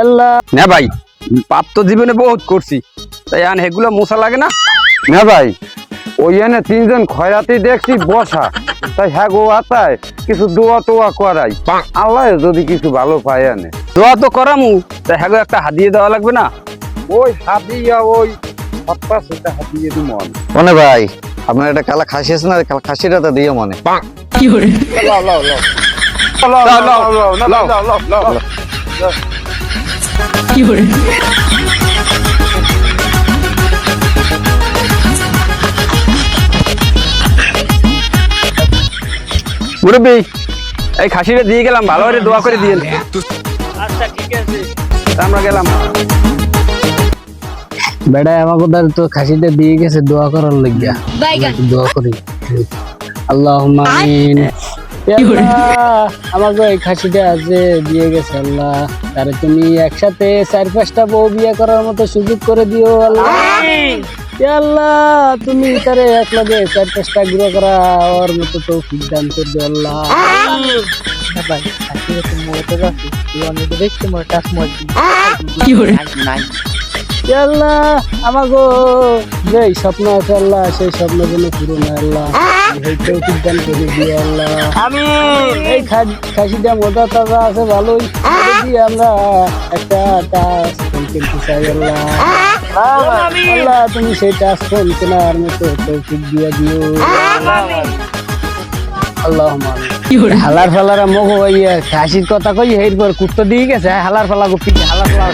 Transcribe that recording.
আল্লাহ না ভাই, পাপ তো জীবনে বহুত করছি, তাই আন এগুলো মশা লাগে না। না ভাই, ওই এনে তিনজন খয়রাতি দেখছি বসা, তাই হ্যাঁ গো আতায় কিছু দোয়া টোয়া করাই, আল্লাহ যদি কিছু ভালো পায় আনে। দোয়া তো করামু, তাই হ্যাঁ একটা হাদিয়ে দেওয়া লাগবে না। ওই হাদিয়া ওই সপ্তাহ সেটা হাদিয়ে দি মন। মনে ভাই আপনার একটা কালা খাসি আছে না, কালা খাসিটা তো দিয়ে মনে। লাও লাও লাও লাও লাও লাও লাও লাও লাও লাও। মুরব্বী, এই খাসিটা দিয়ে গেলাম, ভালো করে দোয়া করে দিয়ে। আচ্ছা ঠিক আছে। তা আমরা গেলাম। বেড়া আমাকে তো খাসিটা দিয়ে গেছে দোয়া করার লাগিয়া, দোয়া করি। আল্লাহুম্মা আমিন। আমাকে এই খাসিটা আছে দিয়ে গেছে আল্লাহ, তারে তুমি একসাথে 4-5টা বউ বিয়ে করার মতো সুযোগ করে দিও আল্লাহ। আল্লাহ তুমি তারে এক লগে 4-5টা গুলো করা ওর মতো তৌফিক দান করে দিও আল্লাহ। ভাই খাসিটা তো মরতে যাচ্ছে, তুই অনেক দেখতে মর টাস মর কি করে নাই। আল্লাহ আমাগো যে স্বপ্ন আছে আল্লাহ, সেই স্বপ্ন যেন পূরণ হয় আল্লাহ, তৌফিক দান করে দিও আল্লাহ। আমিন। এই খাসিটা মোটা তাজা আছে ভালোই, যদি আমরা একটা টাচ ফোন কিনতে চাই আল্লাহ। আল্লাহ তুমি সেই টাচ ফোন কেনার মতো তৌফিক দিয়ে দিও আল্লাহ। হালার ফালার মগো ইয়ে খাসির কথা কই এরপর কুত্তা দিয়ে গেছে, হালার ফালা গো হালার ফালা